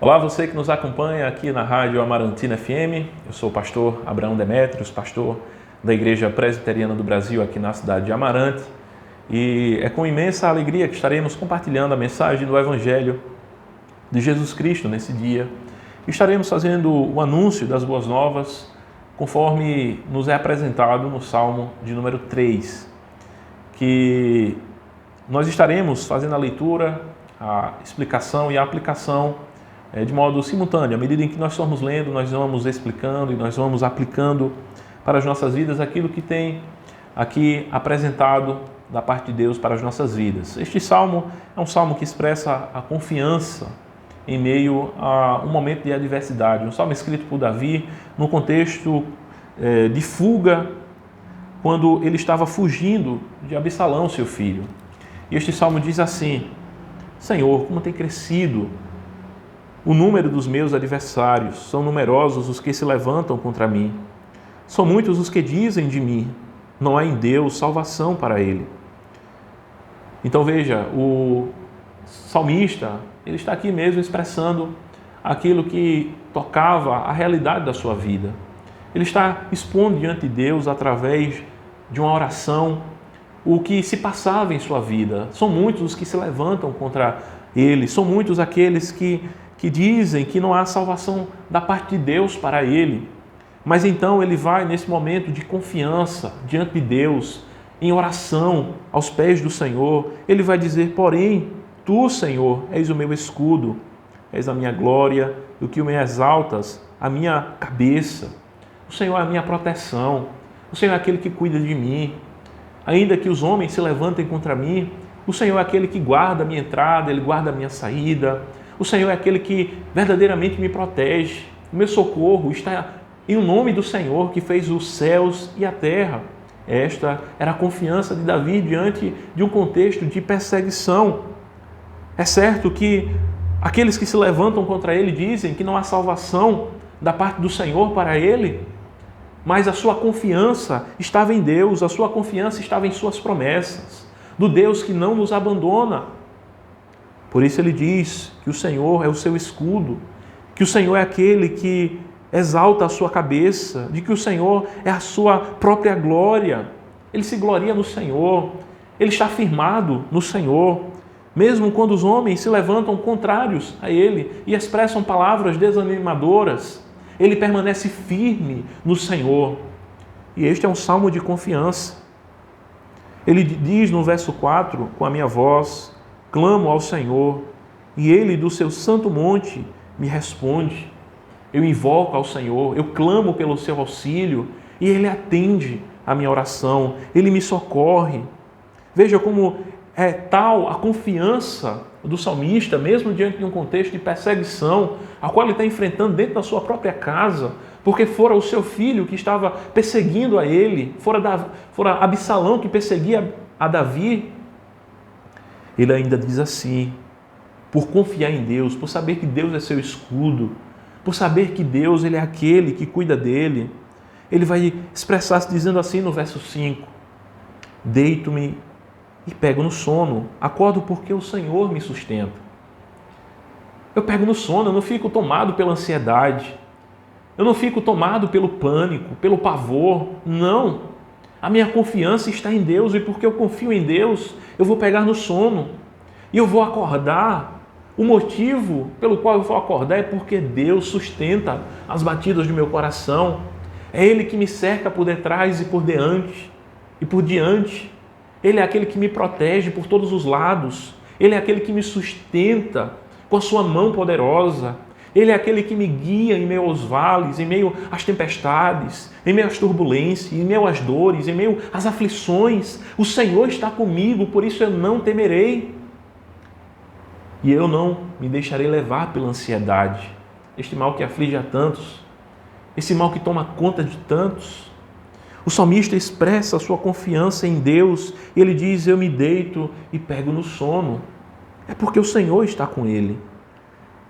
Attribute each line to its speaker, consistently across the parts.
Speaker 1: Olá, você que nos acompanha aqui na Rádio Amarantina FM. Eu sou o pastor Abraão Demétrios, pastor da Igreja Presbiteriana do Brasil aqui na cidade de Amarante. E é com imensa alegria que estaremos compartilhando a mensagem do Evangelho de Jesus Cristo nesse dia. Estaremos fazendo o anúncio das boas novas, conforme nos é apresentado no Salmo de número 3, que nós estaremos fazendo a leitura, a explicação e a aplicação de modo simultâneo. À medida em que nós formos lendo, nós vamos explicando e nós vamos aplicando para as nossas vidas aquilo que tem aqui apresentado da parte de Deus para as nossas vidas. Este salmo é um salmo que expressa a confiança em meio a um momento de adversidade. Um salmo escrito por Davi no contexto de fuga, quando ele estava fugindo de Absalão, seu filho. E este salmo diz assim: Senhor, como tem crescido o número dos meus adversários, são numerosos os que se levantam contra mim. São muitos os que dizem de mim, não há em Deus salvação para ele. Então veja, o salmista, ele está aqui mesmo expressando aquilo que tocava a realidade da sua vida. Ele está expondo diante de Deus, através de uma oração, o que se passava em sua vida. São muitos os que se levantam contra ele, são muitos aqueles que dizem que não há salvação da parte de Deus para ele. Mas então ele vai nesse momento de confiança diante de Deus, em oração aos pés do Senhor. Ele vai dizer: porém, tu, Senhor, és o meu escudo, és a minha glória, e o que me exaltas, a minha cabeça. O Senhor é a minha proteção, o Senhor é aquele que cuida de mim. Ainda que os homens se levantem contra mim, o Senhor é aquele que guarda a minha entrada, Ele guarda a minha saída. O Senhor é aquele que verdadeiramente me protege. O meu socorro está em o nome do Senhor, que fez os céus e a terra. Esta era a confiança de Davi diante de um contexto de perseguição. É certo que aqueles que se levantam contra ele dizem que não há salvação da parte do Senhor para ele, mas a sua confiança estava em Deus, a sua confiança estava em suas promessas, do Deus que não nos abandona. Por isso ele diz que o Senhor é o seu escudo, que o Senhor é aquele que exalta a sua cabeça, de que o Senhor é a sua própria glória. Ele se gloria no Senhor, ele está firmado no Senhor, mesmo quando os homens se levantam contrários a ele e expressam palavras desanimadoras, ele permanece firme no Senhor. E este é um salmo de confiança. Ele diz no verso 4, com a minha voz clamo ao Senhor, e Ele do seu santo monte me responde. Eu invoco ao Senhor, eu clamo pelo seu auxílio, e Ele atende a minha oração, Ele me socorre. Veja como é tal a confiança do salmista, mesmo diante de um contexto de perseguição, a qual ele está enfrentando dentro da sua própria casa, porque fora o seu filho que estava perseguindo a ele, fora Absalão que perseguia a Davi. Ele ainda diz assim: por confiar em Deus, por saber que Deus é seu escudo, por saber que Deus ele é aquele que cuida dele, ele vai expressar-se dizendo assim no verso 5: deito-me e pego no sono, acordo porque o Senhor me sustenta. Eu pego no sono, eu não fico tomado pela ansiedade, eu não fico tomado pelo pânico, pelo pavor, não. A minha confiança está em Deus, e porque eu confio em Deus, eu vou pegar no sono e eu vou acordar. O motivo pelo qual eu vou acordar é porque Deus sustenta as batidas do meu coração. É Ele que me cerca por detrás e por diante. Ele é aquele que me protege por todos os lados. Ele é aquele que me sustenta com a sua mão poderosa. Ele é aquele que me guia em meio aos vales, em meio às tempestades, em meio às turbulências, em meio às dores, em meio às aflições. O Senhor está comigo, por isso eu não temerei. E eu não me deixarei levar pela ansiedade, este mal que aflige a tantos, esse mal que toma conta de tantos. O salmista expressa a sua confiança em Deus e ele diz: eu me deito e pego no sono. É porque o Senhor está com ele.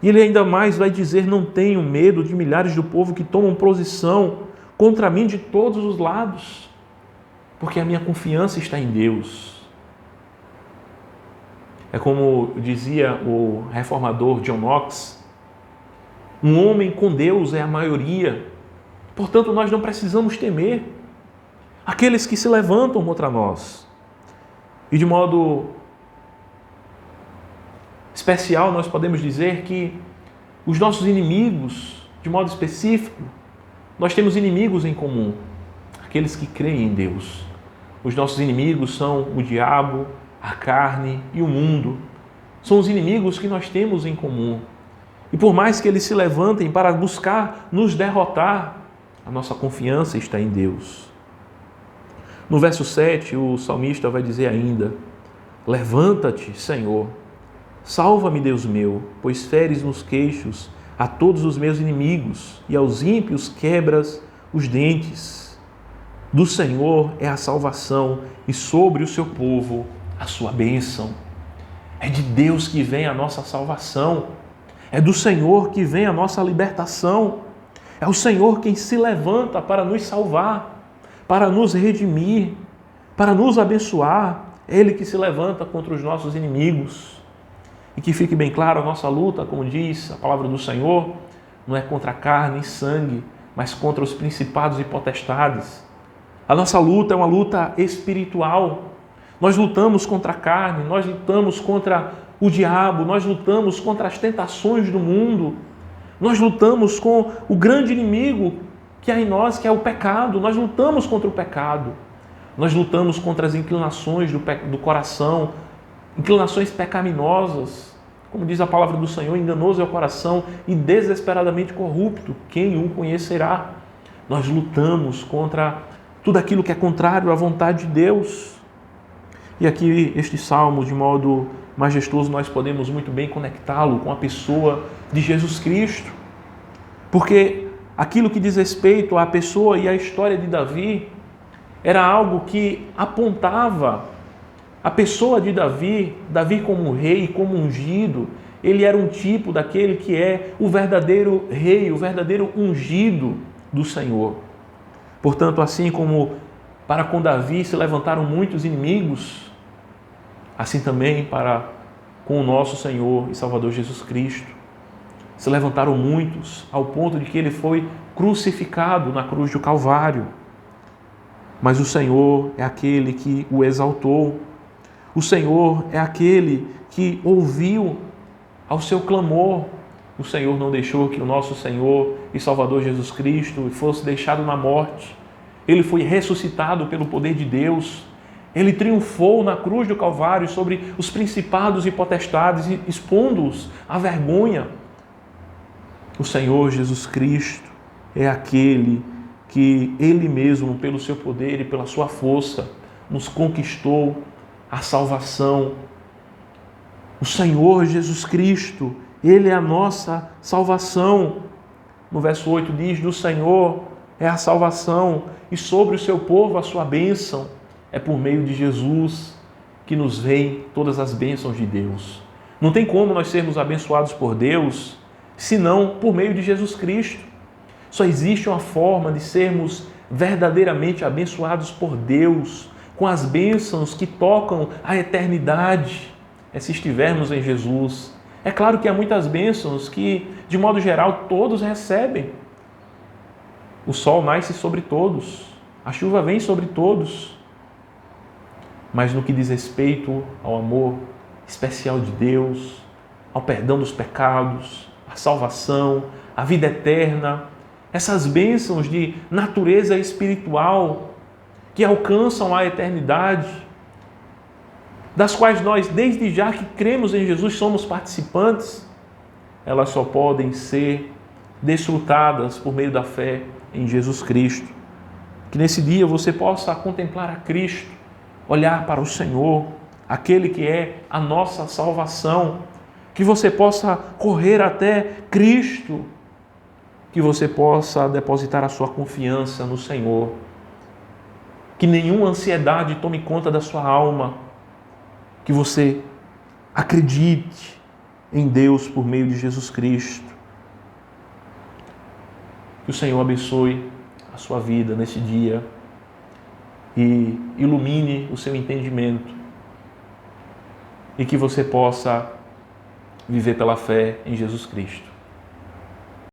Speaker 1: E ele ainda mais vai dizer: não tenho medo de milhares do povo que tomam posição contra mim de todos os lados, porque a minha confiança está em Deus. É como dizia o reformador John Knox: Um homem com Deus é a maioria. Portanto, nós não precisamos temer aqueles que se levantam contra nós. E de modo especial, nós podemos dizer que os nossos inimigos, de modo específico, nós temos inimigos em comum, aqueles que creem em Deus. Os nossos inimigos são o diabo, a carne e o mundo. São os inimigos que nós temos em comum. E por mais que eles se levantem para buscar nos derrotar, a nossa confiança está em Deus. No verso 7, o salmista vai dizer ainda: levanta-te, Senhor, salva-me, Deus meu, pois feres nos queixos a todos os meus inimigos e aos ímpios quebras os dentes. Do Senhor é a salvação e sobre o seu povo a sua bênção. É de Deus que vem a nossa salvação. É do Senhor que vem a nossa libertação. É o Senhor quem se levanta para nos salvar, para nos redimir, para nos abençoar. É Ele que se levanta contra os nossos inimigos. E que fique bem claro, a nossa luta, como diz a palavra do Senhor, não é contra carne e sangue, mas contra os principados e potestades. A nossa luta é uma luta espiritual. Nós lutamos contra a carne, nós lutamos contra o diabo, nós lutamos contra as tentações do mundo, nós lutamos com o grande inimigo que há em nós, que é o pecado. Nós lutamos contra o pecado. Nós lutamos contra as inclinações do coração, inclinações pecaminosas. Como diz a palavra do Senhor, enganoso é o coração e desesperadamente corrupto, quem o conhecerá? Nós lutamos contra tudo aquilo que é contrário à vontade de Deus. E aqui, este salmo, de modo majestoso, nós podemos muito bem conectá-lo com a pessoa de Jesus Cristo. Porque aquilo que diz respeito à pessoa e à história de Davi era algo que apontava a pessoa de Davi, Davi como rei, como ungido. Ele era um tipo daquele que é o verdadeiro rei, o verdadeiro ungido do Senhor. Portanto, assim como para com Davi se levantaram muitos inimigos, assim também para com o nosso Senhor e Salvador Jesus Cristo se levantaram muitos, ao ponto de que ele foi crucificado na cruz do Calvário. Mas o Senhor é aquele que o exaltou. O Senhor é aquele que ouviu ao seu clamor. O Senhor não deixou que o nosso Senhor e Salvador Jesus Cristo fosse deixado na morte. Ele foi ressuscitado pelo poder de Deus. Ele triunfou na cruz do Calvário sobre os principados e potestades, expondo-os à vergonha. O Senhor Jesus Cristo é aquele que Ele mesmo, pelo seu poder e pela sua força, nos conquistou a salvação. O Senhor Jesus Cristo, Ele é a nossa salvação. No verso 8 diz: do Senhor é a salvação e sobre o seu povo a sua bênção. É por meio de Jesus que nos vêm todas as bênçãos de Deus. Não tem como nós sermos abençoados por Deus senão por meio de Jesus Cristo. Só existe uma forma de sermos verdadeiramente abençoados por Deus, com as bênçãos que tocam a eternidade, é se estivermos em Jesus. É claro que há muitas bênçãos que, de modo geral, todos recebem. O sol nasce sobre todos, a chuva vem sobre todos. Mas no que diz respeito ao amor especial de Deus, ao perdão dos pecados, à salvação, à vida eterna, essas bênçãos de natureza espiritual que alcançam a eternidade, das quais nós, desde já que cremos em Jesus, somos participantes, elas só podem ser desfrutadas por meio da fé em Jesus Cristo. Que nesse dia você possa contemplar a Cristo, olhar para o Senhor, aquele que é a nossa salvação, que você possa correr até Cristo, que você possa depositar a sua confiança no Senhor, que nenhuma ansiedade tome conta da sua alma, que você acredite em Deus por meio de Jesus Cristo. Que o Senhor abençoe a sua vida nesse dia e ilumine o seu entendimento e que você possa viver pela fé em Jesus Cristo.